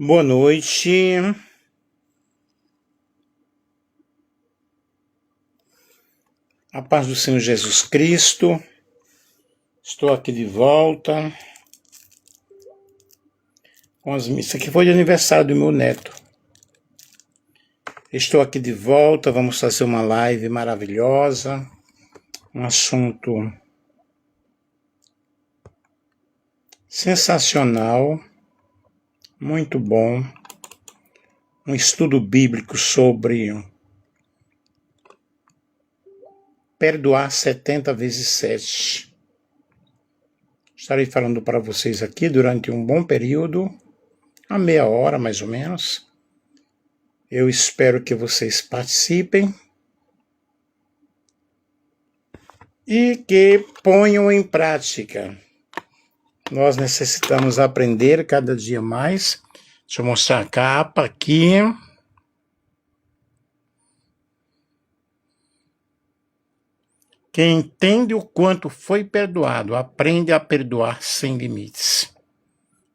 Boa noite. A paz do Senhor Jesus Cristo. Estou aqui de volta com as missas. Aqui foi de aniversário do meu neto. Estou aqui de volta. Vamos fazer uma live maravilhosa. Um assunto sensacional. Muito bom. Um estudo bíblico sobre perdoar 70 vezes 7. Estarei falando para vocês aqui durante um bom período, a meia hora mais ou menos. Eu espero que vocês participem e que ponham em prática. Nós necessitamos aprender cada dia mais. Deixa eu mostrar a capa aqui. Quem entende o quanto foi perdoado, aprende a perdoar sem limites.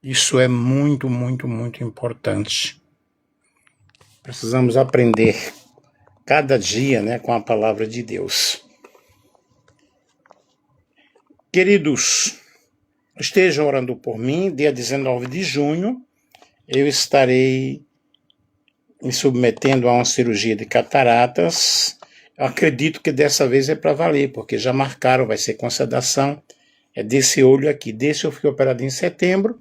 Isso é muito, muito, muito importante. Precisamos aprender cada dia, com a palavra de Deus. Queridos, estejam orando por mim. Dia 19 de junho, eu estarei me submetendo a uma cirurgia de cataratas. Eu acredito que dessa vez é para valer, porque já marcaram, vai ser com sedação. É desse olho aqui. Desse eu fui operado em setembro.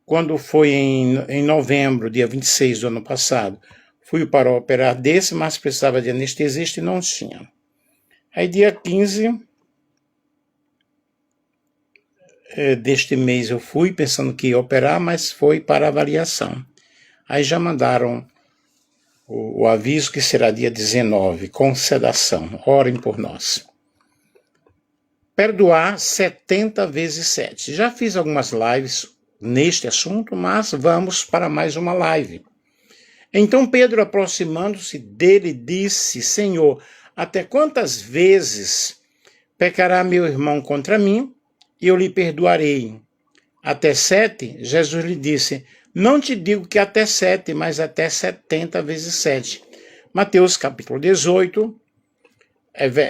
Quando foi em novembro, dia 26 do ano passado, fui para operar desse, mas precisava de anestesista e não tinha. Aí dia 15 deste mês eu fui pensando que ia operar, mas foi para avaliação. Aí já mandaram o aviso que será dia 19, com sedação. Orem por nós. Perdoar 70 vezes 7. Já fiz algumas lives neste assunto, mas vamos para mais uma live. Então Pedro, aproximando-se dele, disse: Senhor, até quantas vezes pecará meu irmão contra mim e eu lhe perdoarei? Até 7? Jesus lhe disse: não te digo que até 7, mas até 70 vezes 7. Mateus capítulo 18,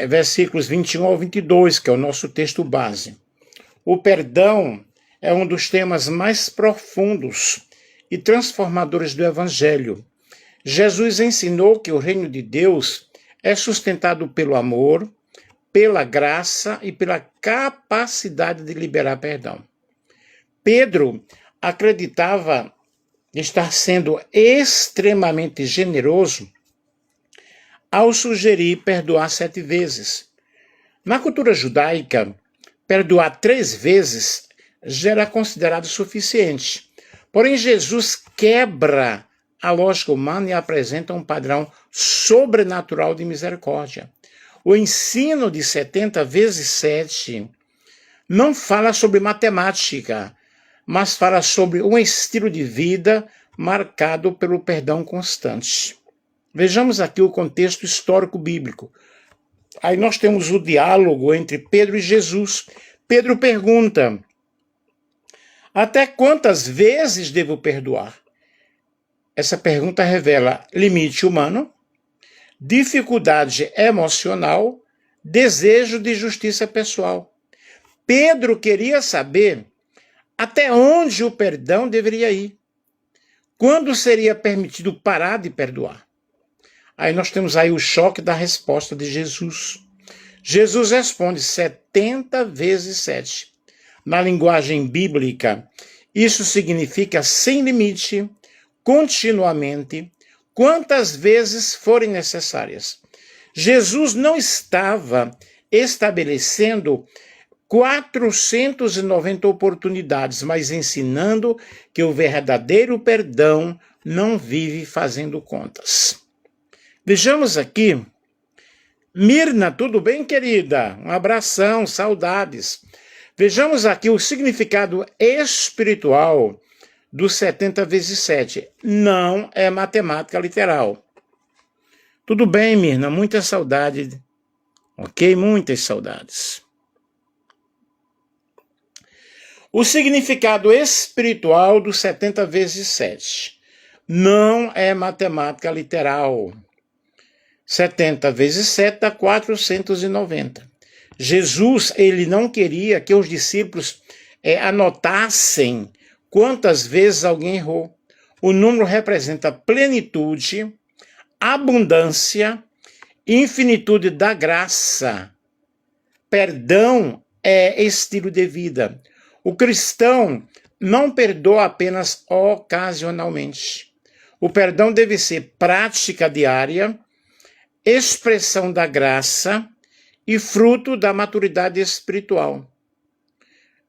versículos 21 ao 22, que é o nosso texto base. O perdão é um dos temas mais profundos e transformadores do Evangelho. Jesus ensinou que o reino de Deus é sustentado pelo amor, pela graça e pela capacidade de liberar perdão. Pedro acreditava estar sendo extremamente generoso ao sugerir perdoar 7 vezes. Na cultura judaica, perdoar 3 vezes já era considerado suficiente. Porém, Jesus quebra a lógica humana e apresenta um padrão sobrenatural de misericórdia. O ensino de 70 vezes 7 não fala sobre matemática, mas fala sobre um estilo de vida marcado pelo perdão constante. Vejamos aqui o contexto histórico bíblico. Aí nós temos o diálogo entre Pedro e Jesus. Pedro pergunta: até quantas vezes devo perdoar? Essa pergunta revela limite humano, dificuldade emocional, desejo de justiça pessoal. Pedro queria saber até onde o perdão deveria ir. Quando seria permitido parar de perdoar? Aí nós temos aí o choque da resposta de Jesus. Jesus responde 70 vezes 7. Na linguagem bíblica, isso significa sem limite, continuamente, quantas vezes forem necessárias. Jesus não estava estabelecendo 490 oportunidades, mas ensinando que o verdadeiro perdão não vive fazendo contas. Vejamos aqui. Mirna, tudo bem, querida? Um abração, saudades. Vejamos aqui o significado espiritual do 70 vezes 7. Não é matemática literal. Tudo bem, Mirna? Muita saudade. Ok? Muitas saudades. O significado espiritual do 70 vezes 7. Não é matemática literal. 70 vezes 7 dá 490. Jesus, ele não queria que os discípulos anotassem quantas vezes alguém errou. O número representa plenitude, abundância, infinitude da graça. Perdão é estilo de vida. O cristão não perdoa apenas ocasionalmente. O perdão deve ser prática diária, expressão da graça e fruto da maturidade espiritual.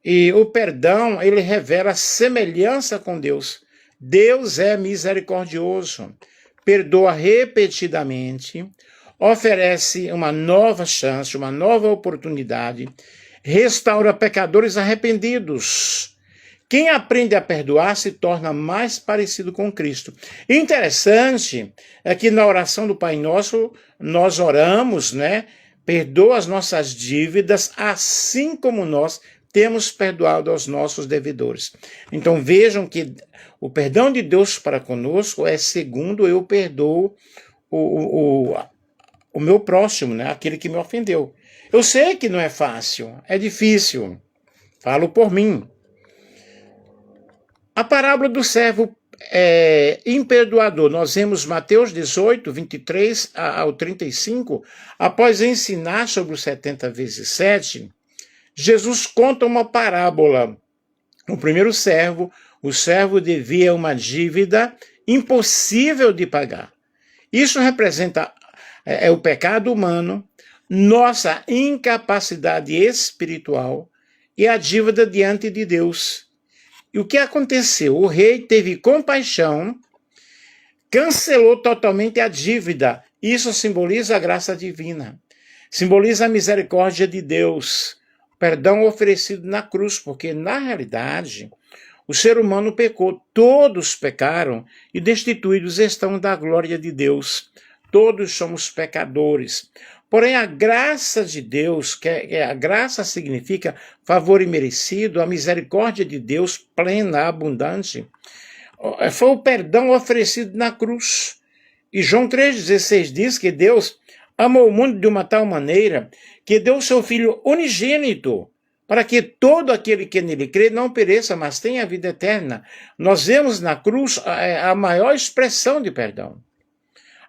E o perdão, ele revela semelhança com Deus. Deus é misericordioso, perdoa repetidamente, oferece uma nova chance, uma nova oportunidade, restaura pecadores arrependidos. Quem aprende a perdoar se torna mais parecido com Cristo. Interessante é que na oração do Pai Nosso, nós oramos, Perdoa as nossas dívidas, assim como nós temos perdoado aos nossos devedores. Então vejam que o perdão de Deus para conosco é segundo eu perdoo o meu próximo, aquele que me ofendeu. Eu sei que não é fácil, é difícil. Falo por mim. A parábola do servo imperdoador. Nós vemos Mateus 18, 23 ao 35. Após ensinar sobre os 70 vezes 7, Jesus conta uma parábola. O primeiro servo, o servo devia uma dívida impossível de pagar. Isso representa o pecado humano, nossa incapacidade espiritual e a dívida diante de Deus. E o que aconteceu? O rei teve compaixão, cancelou totalmente a dívida. Isso simboliza a graça divina, simboliza a misericórdia de Deus, perdão oferecido na cruz, porque na realidade o ser humano pecou, todos pecaram e destituídos estão da glória de Deus. Todos somos pecadores. Porém, a graça de Deus, a graça significa favor imerecido, a misericórdia de Deus plena, abundante, foi o perdão oferecido na cruz. E João 3,16 diz que Deus amou o mundo de uma tal maneira que deu o seu Filho unigênito, para que todo aquele que nele crê não pereça, mas tenha vida eterna. Nós vemos na cruz a maior expressão de perdão.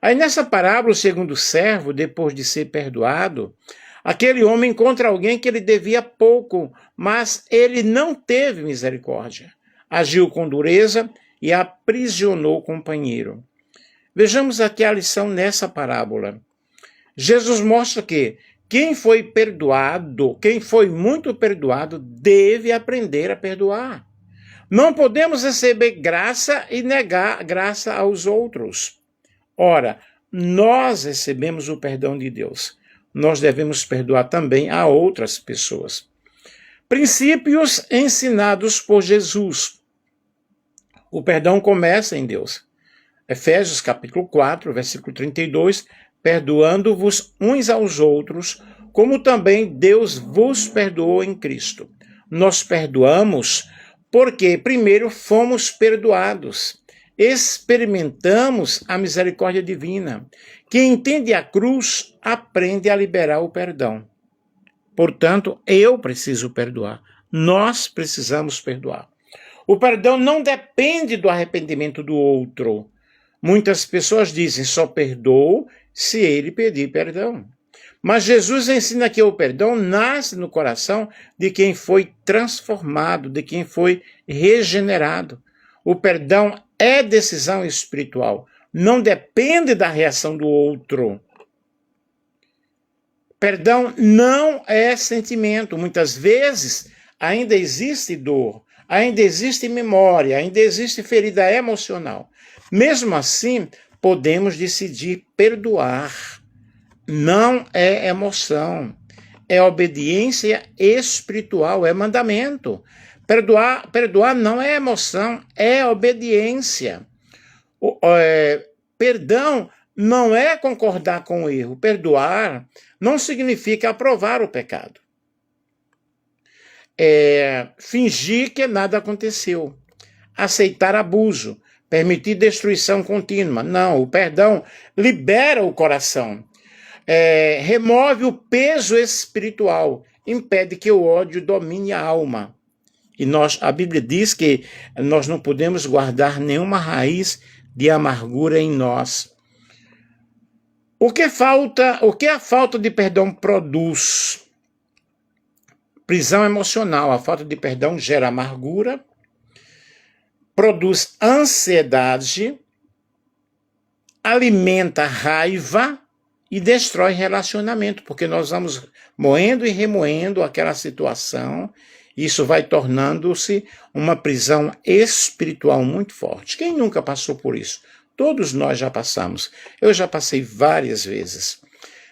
Aí nessa parábola, o segundo servo, depois de ser perdoado, aquele homem encontra alguém que ele devia pouco, mas ele não teve misericórdia. Agiu com dureza e aprisionou o companheiro. Vejamos aqui a lição nessa parábola. Jesus mostra que quem foi perdoado, quem foi muito perdoado, deve aprender a perdoar. Não podemos receber graça e negar graça aos outros. Ora, nós recebemos o perdão de Deus. Nós devemos perdoar também a outras pessoas. Princípios ensinados por Jesus. O perdão começa em Deus. Efésios capítulo 4, versículo 32, perdoando-vos uns aos outros, como também Deus vos perdoou em Cristo. Nós perdoamos porque primeiro fomos perdoados. Experimentamos a misericórdia divina. Quem entende a cruz aprende a liberar o perdão. Portanto, eu preciso perdoar. Nós precisamos perdoar. O perdão não depende do arrependimento do outro. Muitas pessoas dizem, só perdoo se ele pedir perdão. Mas Jesus ensina que o perdão nasce no coração de quem foi transformado, de quem foi regenerado. O perdão é decisão espiritual, não depende da reação do outro. Perdão não é sentimento. Muitas vezes ainda existe dor, ainda existe memória, ainda existe ferida emocional. Mesmo assim, podemos decidir perdoar. Não é emoção, é obediência espiritual, é mandamento. Perdoar não é emoção, é obediência. Perdão não é concordar com o erro. Perdoar não significa aprovar o pecado. Fingir que nada aconteceu. Aceitar abuso. permitir destruição contínua. Não, o perdão libera o coração, remove o peso espiritual, impede que o ódio domine a alma. E a Bíblia diz que nós não podemos guardar nenhuma raiz de amargura em nós. O que a falta de perdão produz? Prisão emocional. A falta de perdão gera amargura, produz ansiedade, alimenta raiva e destrói relacionamento, porque nós vamos moendo e remoendo aquela situação. Isso vai tornando-se uma prisão espiritual muito forte. Quem nunca passou por isso? Todos nós já passamos. Eu já passei várias vezes.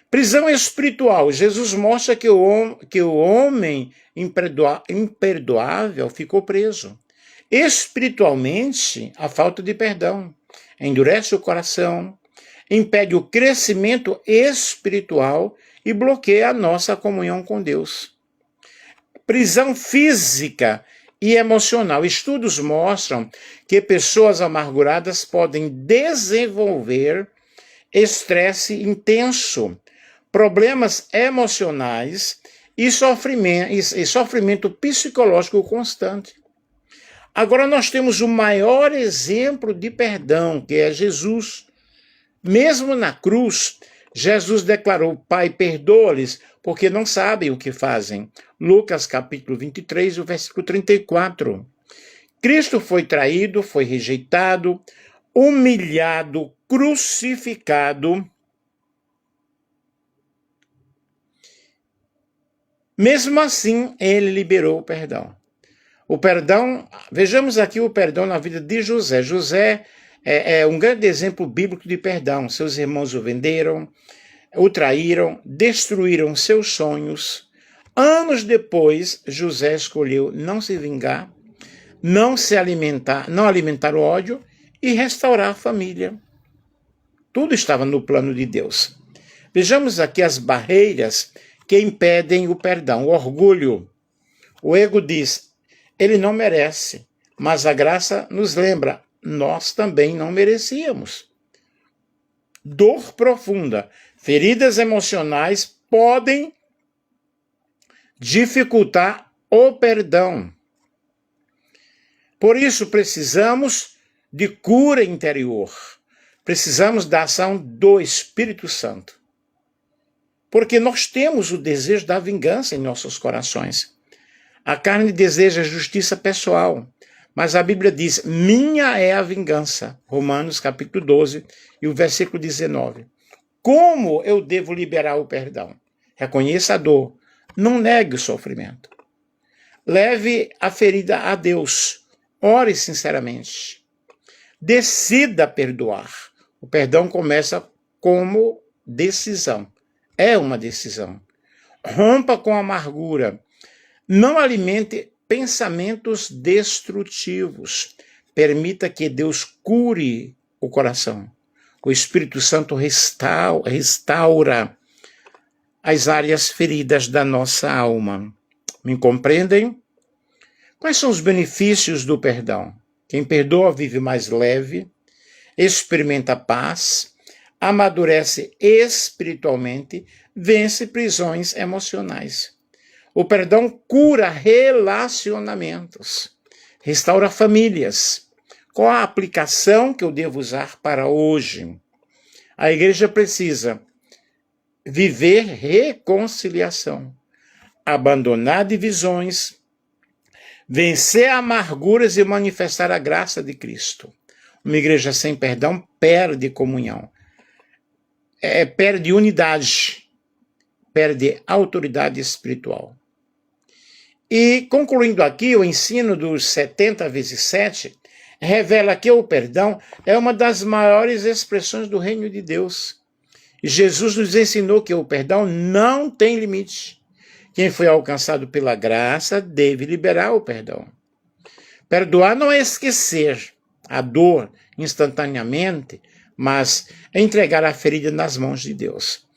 Prisão espiritual. Jesus mostra que o homem imperdoável ficou preso. Espiritualmente, a falta de perdão endurece o coração, impede o crescimento espiritual e bloqueia a nossa comunhão com Deus. Prisão física e emocional. Estudos mostram que pessoas amarguradas podem desenvolver estresse intenso, problemas emocionais e sofrimento psicológico constante. Agora nós temos o maior exemplo de perdão, que é Jesus. Mesmo na cruz, Jesus declarou: Pai, perdoa-lhes, porque não sabem o que fazem. Lucas capítulo 23, o versículo 34. Cristo foi traído, foi rejeitado, humilhado, crucificado. Mesmo assim, ele liberou o perdão. O perdão, vejamos aqui o perdão na vida de José. José é um grande exemplo bíblico de perdão. Seus irmãos o venderam, o traíram, destruíram seus sonhos. Anos depois, José escolheu não se vingar, não alimentar o ódio e restaurar a família. Tudo estava no plano de Deus. Vejamos aqui as barreiras que impedem o perdão. O orgulho. O ego diz: ele não merece, mas a graça nos lembra: nós também não merecíamos. Dor profunda. Feridas emocionais podem dificultar o perdão. Por isso, precisamos de cura interior. Precisamos da ação do Espírito Santo. Porque nós temos o desejo da vingança em nossos corações. A carne deseja justiça pessoal, mas a Bíblia diz: minha é a vingança. Romanos capítulo 12 e o versículo 19. Como eu devo liberar o perdão? Reconheça a dor, não negue o sofrimento. Leve a ferida a Deus, ore sinceramente. Decida perdoar. O perdão começa como decisão. É uma decisão. Rompa com a amargura. Não alimente pensamentos destrutivos. Permita que Deus cure o coração. O Espírito Santo restaura as áreas feridas da nossa alma. Me compreendem? Quais são os benefícios do perdão? Quem perdoa vive mais leve, experimenta paz, amadurece espiritualmente, vence prisões emocionais. O perdão cura relacionamentos, restaura famílias. Qual a aplicação que eu devo usar para hoje? A igreja precisa viver reconciliação, abandonar divisões, vencer amarguras e manifestar a graça de Cristo. Uma igreja sem perdão perde comunhão, perde unidade, perde autoridade espiritual. E concluindo aqui, o ensino dos 70 vezes 7 revela que o perdão é uma das maiores expressões do reino de Deus. Jesus nos ensinou que o perdão não tem limite. Quem foi alcançado pela graça deve liberar o perdão. Perdoar não é esquecer a dor instantaneamente, mas é entregar a ferida nas mãos de Deus.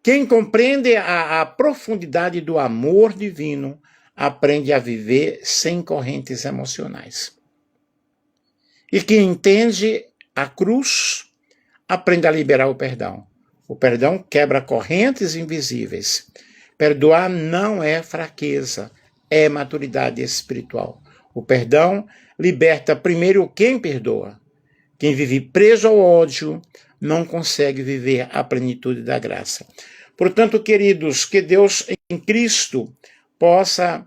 Quem compreende a profundidade do amor divino aprende a viver sem correntes emocionais. E quem entende a cruz, aprende a liberar o perdão. O perdão quebra correntes invisíveis. Perdoar não é fraqueza, é maturidade espiritual. O perdão liberta primeiro quem perdoa. Quem vive preso ao ódio não consegue viver a plenitude da graça. Portanto, queridos, que Deus em Cristo possa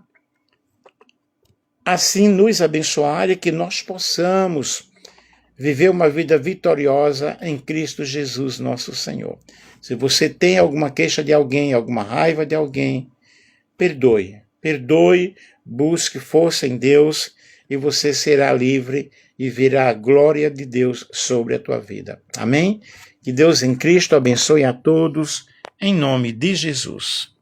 assim nos abençoar e que nós possamos viver uma vida vitoriosa em Cristo Jesus, nosso Senhor. Se você tem alguma queixa de alguém, alguma raiva de alguém, perdoe. Perdoe, busque força em Deus e você será livre e verá a glória de Deus sobre a tua vida. Amém? Que Deus em Cristo abençoe a todos, em nome de Jesus.